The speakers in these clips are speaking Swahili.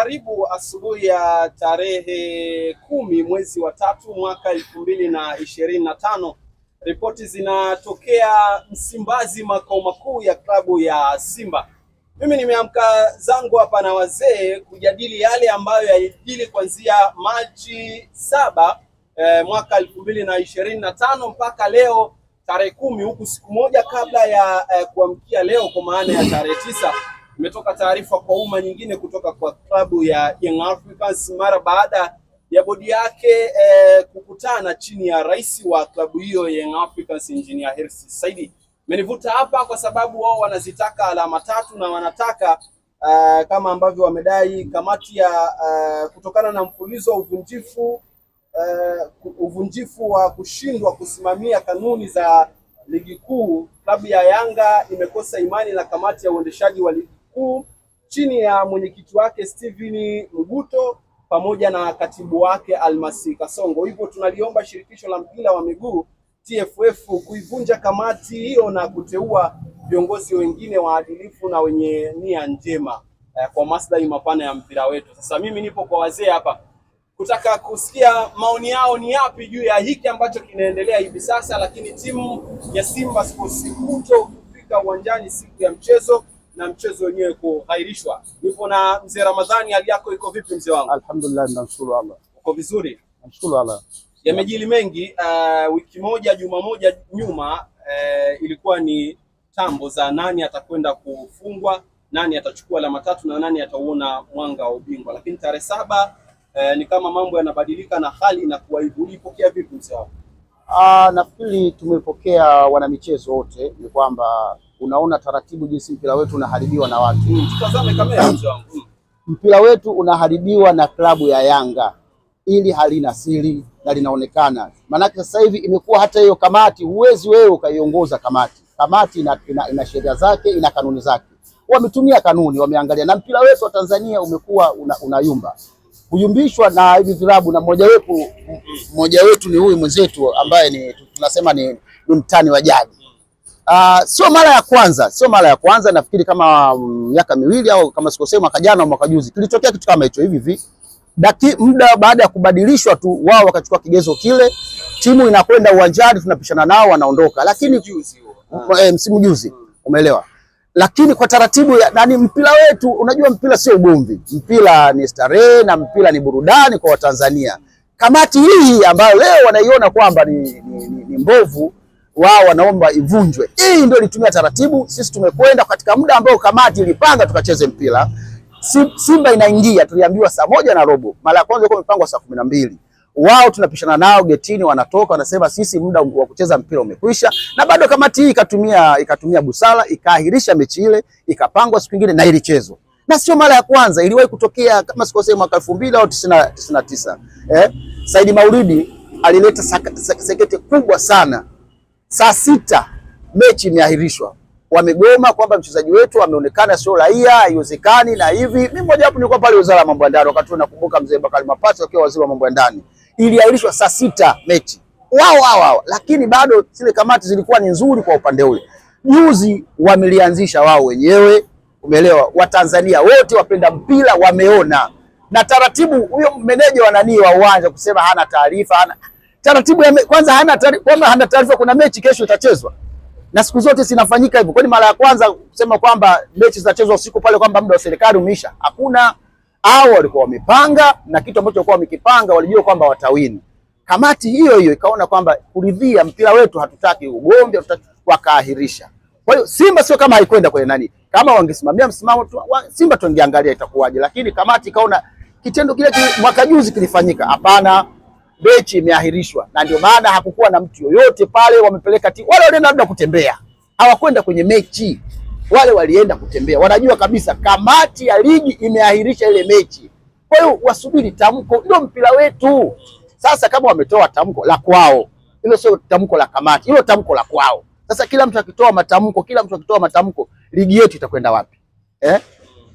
Karibu asubuhi ya tarehe 10 mwezi wa 3 mwaka 2025. Ripoti zinatokea Msimbazi, makao makuu ya klabu ya Simba. Mimi nimeamka zangu hapa na wazee kujadili yale ambayo yalijiri kuanzia Machi 7 mwaka 2025 mpaka leo tarehe 10, huku siku moja kabla ya kuamkia leo kwa maana ya tarehe 9. Imetoka taarifa kwa umma nyingine kutoka kwa klabu ya Young Africans mara baada ya bodi yake kukutana chini ya rais wa klabu hiyo Young Africans Engineer Hersi Said. Menivuta hapa kwa sababu wao wanazitaka alama tatu na wanataka kama ambavyo wamedai kamati ya kutokana na mfululizo wa uvunjifu wa kushindwa kusimamia kanuni za ligi kuu. Klabu ya Yanga imekosa imani na kamati ya uendeshaji wa ligi kuu chini ya mwenyekiti wake Steven Mguto pamoja na katibu wake Almasi Kasongo. Hivyo tunaliomba shirikisho la mpira wa miguu TFF kuivunja kamati hiyo na kuteua viongozi wengine waadilifu na wenye nia njema kwa maslahi mapana ya mpira wetu. Sasa mimi nipo kwa wazee hapa kutaka kusikia maoni yao ni yapi juu ya hiki ambacho kinaendelea hivi sasa, lakini timu ya Simba Sports kufika uwanjani siku ya mchezo na mchezo wenyewe kuhairishwa. Nipo na mzee Ramadhani, hali yako iko vipi mzee wangu? Alhamdulillah, namshukuru Allah. Uko vizuri? Namshukuru Allah. Yamejili mengi. Wiki moja, juma moja nyuma ilikuwa ni tambo za nani atakwenda kufungwa, nani atachukua alama tatu na nani atauona mwanga wa ubingwa. Lakini tarehe 7 ni kama mambo yanabadilika na hali inakuwa hivyo. Ulipokea vipi mzee wangu? Nafikiri tumepokea wanamichezo wote ni kwamba unaona taratibu jinsi mpira wetu unaharibiwa na watu. Tutazame kamera mzee wangu. Mpira wetu unaharibiwa na klabu ya Yanga. Ili halina siri na linaonekana. Maana sasa hivi imekuwa hata hiyo kamati huwezi wewe ukaiongoza kamati. Kamati ina sheria zake, ina kanuni zake. Wametumia kanuni, wameangalia na mpira wetu wa Tanzania umekuwa unayumba. Kuyumbishwa na hivi vilabu na mmoja wetu ni huyu mwenzetu ambaye tunasema ni mtani wa jadi. Sio mara ya kwanza, nafikiri kama miaka miwili au kama sikosema mwaka jana au mwaka juzi kilitokea kitu kama hicho hivi. Muda baada ya kubadilishwa tu wao wakachukua kigezo kile, timu inakwenda uwanjani, tunapishana nao wanaondoka. Lakini msimu juzi, umeelewa? Lakini kwa taratibu nani mpira wetu, unajua mpira sio ugomvi. Mpira ni starehe na mpira ni burudani kwa Watanzania. Kamati hii ambayo leo wanaiona kwamba ni mbovu, wao wanaomba ivunjwe. Hii ndio ilitumia taratibu. Sisi tumekwenda katika muda ambao kamati ilipanga tukacheze mpira. Simba inaingia, tuliambiwa saa 1:15. Mara ya kwanza ilikuwa imepangwa saa 12. Wao tunapishana nao getini, wanatoka wanasema sisi muda wa kucheza mpira umekwisha, na bado kamati hii ikatumia busara, ikaahirisha mechi ile, ikapangwa siku nyingine na ilichezwa. Na sio mara ya kwanza, iliwahi kutokea kama sikosei mwaka 2000 au 99. Said Maulidi alileta sekete kubwa sana. Saa 6 mechi imeahirishwa. Wamegoma kwamba mchezaji wetu ameonekana sio raia, haiwezekani na hivi. Mimi mmoja wapo nilikuwa pale wizara ya mambo ya ndani wakati nakumbuka mzee Bakari Mapati akiwa waziri wa mambo ya ndani. Iliahirishwa saa 6 mechi. Wao lakini bado zile kamati zilikuwa ni nzuri kwa upande ule. Juzi wamelianzisha wao wenyewe, umeelewa? Watanzania wote wapenda mpira wameona. Na taratibu huyo meneja wa nani wa uwanja kusema hana taarifa, taratibu kwanza hana taarifa kuna mechi kesho itachezwa. Na siku zote sinafanyika hivyo. Kwani mara ya kwanza kusema kwamba mechi zitachezwa usiku pale kwamba muda wa serikali umeisha? Hakuna. Hao walikuwa wamepanga na kitu ambacho walikuwa wamekipanga walijua kwamba watawini. Kamati hiyo ikaona kwamba kuridhia mpira wetu hatutaki ugomvi, hatutaki, wakaahirisha. Kwa hiyo Simba sio kama haikwenda kwenye nani. Kama wangesimamia msimamo Simba tungeangalia itakuwaje, lakini kamati ikaona kitendo kile mwaka juzi kilifanyika. Hapana, mechi imeahirishwa. Na ndio maana hakukuwa na mtu yoyote pale, wamepeleka timu. Wale walienda labda kutembea. Hawakwenda kwenye mechi. Wale walienda kutembea. Wanajua kabisa kamati ya ligi imeahirisha ile mechi. Kwa hiyo wasubiri tamko, ndio mpira wetu. Sasa kama wametoa tamko la kwao, hilo sio tamko la kamati, hilo tamko la kwao. Sasa kila mtu akitoa matamko, ligi yetu itakwenda wapi?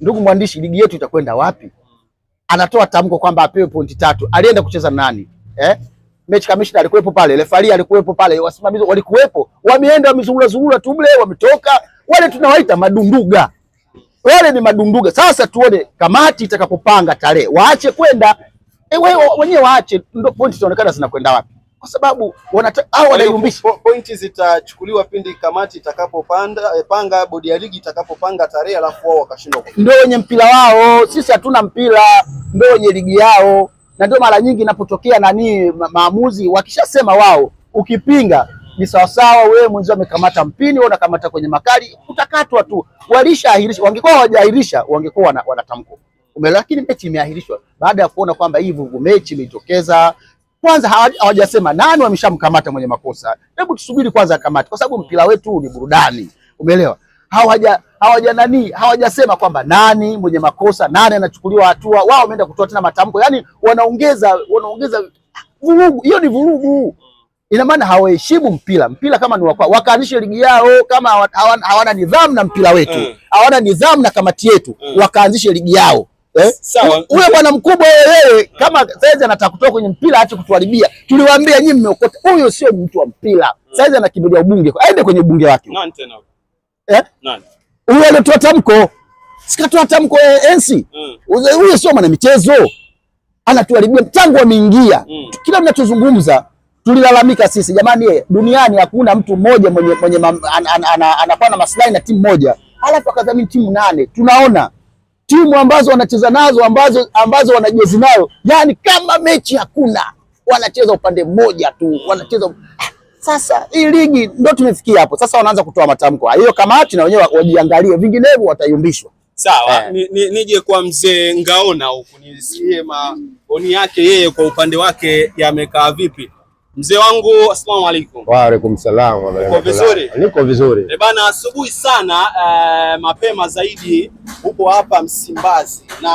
Ndugu mwandishi, ligi yetu itakwenda wapi? Anatoa tamko kwamba apewe pointi 3. Alienda kucheza nani? Mechi commissioner alikuwepo pale, referee alikuwepo pale, wasimamizi walikuwepo. Wameenda wamezungula tu mle, wametoka. Wale tunawaita madunduga. wale ni madunduga. Sasa tuone kamati itakapopanga tarehe, waache kwenda wenyewe, waache, ndio pointi zinaonekana zinakwenda wapi, kwa sababu wanayumbisha. Pointi zitachukuliwa pindi kamati itakapopanga, bodi ya ligi itakapopanga tarehe, alafu wao wakashindwa. Ndio wenye mpira wao, sisi hatuna mpira, ndio wenye ligi yao. Na ndio mara nyingi inapotokea maamuzi wakishasema wao, ukipinga ni sawa sawa, wewe mwenzio amekamata mpini, wewe unakamata kwenye makali, utakatwa tu. Walishaahirisha, wangekuwa hawajaahirisha wangekuwa wanatamko. Lakini mechi imeahirishwa baada ya kuona kwamba hii vugu mechi imetokeza. Kwanza hawajasema nani wameshamkamata mwenye makosa. Hebu tusubiri kwanza kamati, kwa sababu mpira wetu ni burudani. Umeelewa? Hawajasema kwamba nani mwenye makosa, nani anachukuliwa hatua. Wao wameenda kutoa tena matamko. Yaani wanaongeza vurugu. Hiyo ni vurugu. Ina maana hawaheshimu mpira. Mpira kama ni wako, wakaanishe ligi yao. Kama hawana nidhamu na mpira wetu, hawana nidhamu na kamati yetu, wakaanzishe ligi yao. Sawa. Ule bwana mkubwa wewe, kama saizi anataka kutoka kwenye mpira, acha kutuharibia. Tuliwaambia nyinyi mmeokota. Huyo sio mtu wa mpira. Saizi anakimbilia ubunge. Aende kwenye ubunge wake. Nani tena? Nani? Huyo alitoa tamko. Sikatoa tamko NC. Huyo sio mwana michezo. Anatuharibia tangu ameingia. Kila mnachozungumza tulilalamika sisi, jamani, duniani hakuna mtu mmoja mwenye anakuwa na maslahi na timu moja alafu akadhamini timu 8. Tunaona timu ambazo wanacheza nazo ambazo wanajezi nayo, yani kama mechi hakuna, wanacheza upande mmoja tu, wanacheza. Sasa hii ligi ndio tumefikia hapo. Sasa wanaanza kutoa matamko. Hiyo kamati na wenyewe wajiangalie, vinginevyo watayumbishwa. Sawa. Nije kwa mzee Ngaona huku nisikie maoni yake yeye kwa upande wake yamekaa vipi. Mzee wangu, asalamu alaykum. Wa alaykum salaam. Uko vizuri? Niko vizuri. Bana, asubuhi sana mapema zaidi upo hapa Msimbazi, na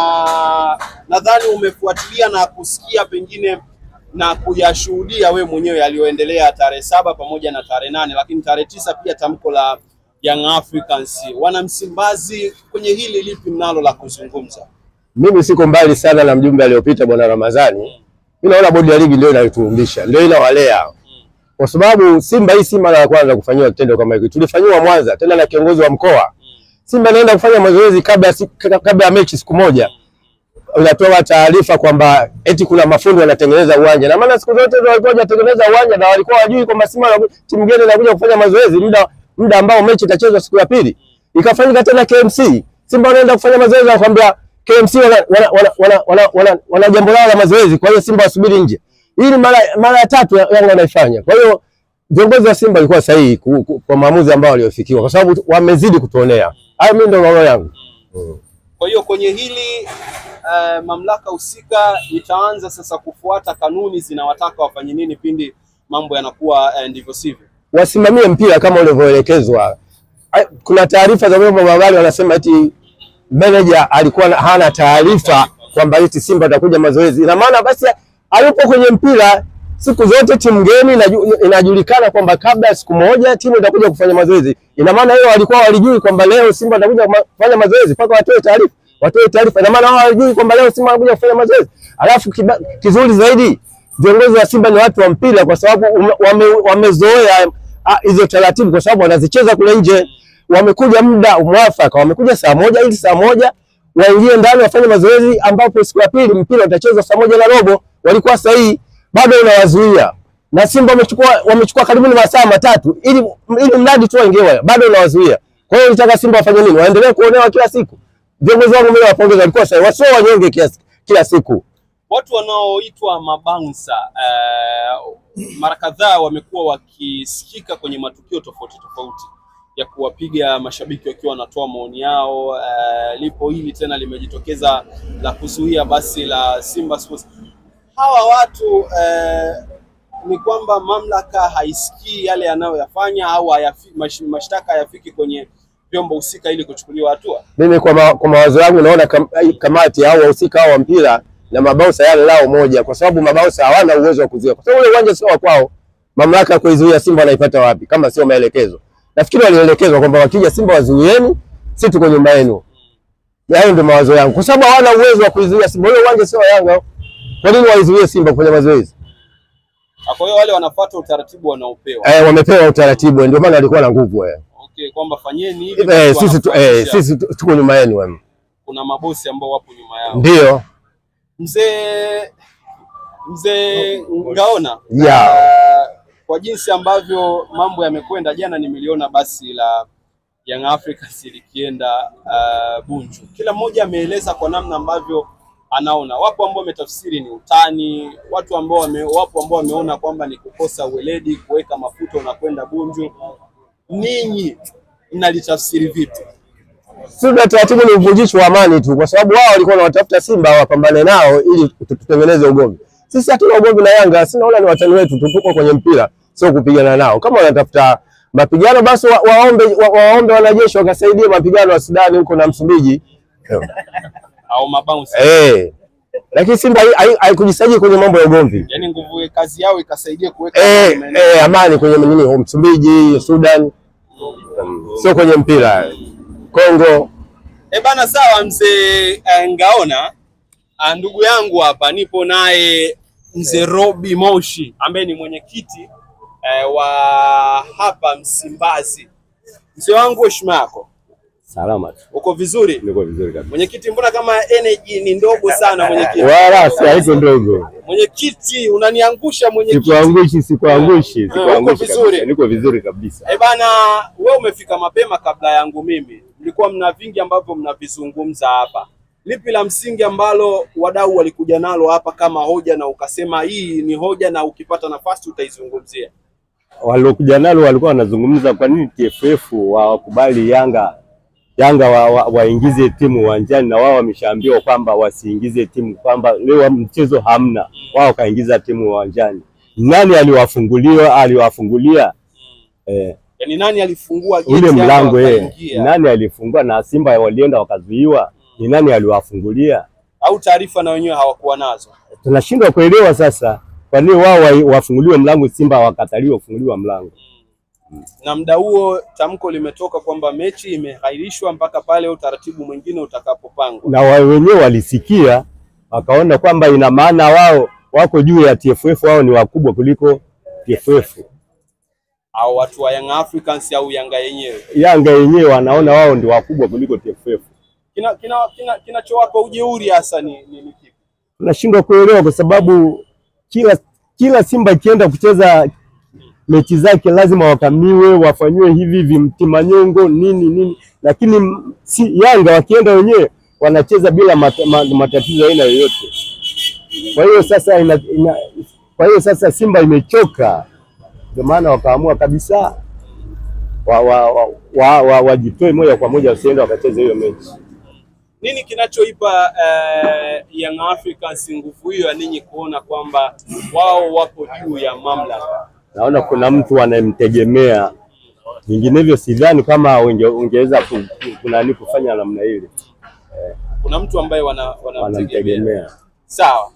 nadhani umefuatilia na kusikia pengine na kuyashuhudia we mwenyewe yaliyoendelea tarehe 7 pamoja na tarehe 8, lakini tarehe 9 pia tamko la Young Africans. Wana Msimbazi, kwenye hili lipi mnalo la kuzungumza? Mimi siko mbali sana na mjumbe aliyopita bwana Ramadhani. Mimi naona bodi ya ligi ndio inatuumbisha, ndio inawalea. Kwa sababu Simba hii si mara ya kwanza kufanywa kitendo kama hiki. Tulifanywa Mwanza tena na kiongozi wa mkoa. Simba anaenda kufanya mazoezi kabla ya mechi siku moja. Unatoa taarifa kwamba eti kuna mafundi wanatengeneza uwanja. Na maana siku zote walikuwa wanatengeneza uwanja na walikuwa wajui kwamba Simba timu gani inakuja kufanya mazoezi muda ambao mechi itachezwa siku ya pili. Ikafanyika tena KMC. Simba wanaenda kufanya mazoezi na kwambia KMC wana jambo lao la mazoezi, kwa hiyo Simba wasubiri nje. Hii ni mara ya 3 Yanga wanaifanya. Kwa hiyo viongozi wa Simba walikuwa sahihi kwa maamuzi ambao waliofikiwa, kwa sababu wamezidi kutuonea. Hayo mimi ndio maoni yangu. Kwa hiyo kwenye hili mamlaka husika itaanza sasa kufuata kanuni zinawataka wafanye nini pindi mambo yanakuwa ndivyo sivyo. Wasimamie mpira kama ulivyoelekezwa. Kuna taarifa za vyombo vya habari wanasema eti manager alikuwa hana taarifa kwamba eti Simba atakuja mazoezi. Ina maana basi alipo kwenye mpira siku zote timu geni inajulikana kwamba kabla siku moja timu itakuja kufanya mazoezi. Ina maana wao walikuwa walijui kwamba leo Simba atakuja kufanya mazoezi mpaka watoe taarifa. Ina maana wao walijui kwamba leo Simba anakuja kufanya mazoezi. Alafu kizuri zaidi, viongozi wa Simba ni watu wa mpira, kwa sababu wamezoea hizo taratibu, kwa sababu wanazicheza kule nje. Wamekuja muda mwafaka, wamekuja saa 1 ili saa 1 waingie ndani wafanye mazoezi, ambapo siku ya pili mpira utachezwa saa 1:15. Walikuwa sahihi, bado unawazuia. Na Simba wamechukua karibu ni masaa 3 ili mradi tu waingie, bado unawazuia. Kwa hiyo unataka Simba wafanye nini? Waendelee kuonewa kila siku? Viongozi wangu mimi wapongeza, walikuwa sahihi, wasio wanyonge kila siku. Watu wanaoitwa mabouncer mara kadhaa wamekuwa wakisikika kwenye matukio tofauti ya kuwapiga mashabiki wakiwa wanatoa maoni yao. Lipo hili tena limejitokeza la kuzuia basi la Simba Sports. Hawa watu ni kwamba mamlaka haisikii yale yanayoyafanya au mashtaka hayafiki kwenye vyombo husika ili kuchukuliwa hatua. Mimi kwa mawazo yangu naona kamati au wahusika wa mpira na mabausa yale lao moja, kwa sababu mabausa hawana uwezo wa kuzuia. Kwa sababu ule uwanja sio kwao. Mamlaka kuizuia Simba wanaipata wapi kama sio maelekezo? Nafikiri walielekezwa kwamba wakija Simba wazuieni, sisi tuko nyumba yenu. Hayo ndio mawazo yangu. Kwa sababu hawana uwezo wa kuizuia Simba. Ule uwanja sio Yanga. Kwa nini waizuie Simba kufanya mazoezi? Kwa hiyo wale wanafuata utaratibu wanaopewa. Wamepewa utaratibu, ndio maana alikuwa na nguvu. Okay. manake kwamba fanyeni hivi. Sisi tuko nyuma yenu wewe. Kuna mabosi ambao wapo nyuma yao. Ndio. Mzee Ngaona, kwa jinsi ambavyo mambo yamekwenda, jana nimeliona basi la Young Africans likienda Bunju. Kila mmoja ameeleza kwa namna ambavyo anaona. Wapo ambao wametafsiri ni utani, wapo ambao wameona kwamba ni kukosa uweledi, kuweka mafuta na kwenda Bunju. Ninyi mnalitafsiri vipi? Sisi taratibu ni uvunjishi wa amani tu, kwa sababu wao walikuwa wanatafuta Simba wapambane nao ili tutengeneze ugomvi. Sisi hatuna ugomvi na Yanga, sisi naona ni watani wetu, tuko kwenye mpira, sio kupigana nao. Kama wanatafuta mapigano basi waombe wanajeshi wakasaidie mapigano ya Sudani huko na Msumbiji. Au mabounce. Lakini Simba haikujisajili kwenye mambo ya ugomvi. Yaani nguvu kazi yao ikasaidia kuweka amani kwenye nini Msumbiji, Sudan. Sio kwenye mpira. Kongo. Bana, sawa mzee Ngaona. Ndugu yangu hapa nipo naye mzee Robi Moshi ambaye ni mwenyekiti wa hapa Msimbazi. Mzee wangu, heshima yako? Salama tu. Uko vizuri? Niko vizuri kabisa. Mwenyekiti, mbona kama energy ni ndogo sana mwenyekiti? Wala si haiko ndogo. Mwenyekiti, unaniangusha mwenyekiti. Sikuangushi. Uko vizuri? Niko vizuri kabisa. Bana, wewe umefika mapema kabla yangu mimi. Mlikuwa mna vingi ambavyo mnavizungumza hapa. Lipi la msingi ambalo wadau walikuja nalo hapa kama hoja na ukasema hii ni hoja na ukipata nafasi utaizungumzia? Waliokuja nalo walikuwa wanazungumza kwa nini TFF wakubali Yanga waingize timu uwanjani, na wao wameshaambiwa kwamba wasiingize timu, kwamba leo mchezo hamna, wao kaingiza timu uwanjani. Nani aliwafungulia? Yaani nani alifungua geti ule mlango? Nani alifungua? Na Simba walienda wakazuiwa. Ni nani aliwafungulia? Au taarifa na wenyewe hawakuwa nazo? Tunashindwa kuelewa sasa. Kwa nini wao wafunguliwe mlango, Simba wakataliwa kufunguliwa mlango? Na muda huo tamko limetoka kwamba mechi imehairishwa mpaka pale utaratibu mwingine utakapopangwa. Na wao wenyewe walisikia, wakaona kwamba ina maana wao wako juu ya TFF, wao ni wakubwa kuliko TFF. Au watu wa Young Africans au Yanga yenyewe? Yanga yenyewe wanaona wao ndio wakubwa kuliko TFF. Kinachowapa ujeuri hasa ni kipi? Tunashindwa kuelewa, kwa sababu kila Simba ikienda kucheza mechi zake lazima wakamiwe, wafanywe hivi mtimanyongo nini, lakini Yanga wakienda wenyewe wanacheza bila matatizo aina yoyote. Kwa hiyo sasa Simba imechoka, ndio maana wakaamua kabisa wajitoe moja kwa moja, wasiende wakacheze hiyo mechi. Nini kinachoipa Young Africans nguvu hiyo ya ninyi kuona kwamba wao wapo juu ya mamlaka? Naona kuna mtu anayemtegemea, vinginevyo sidhani kama ungeweza kufanya namna ile. Kuna mtu ambaye wanamtegemea. Sawa.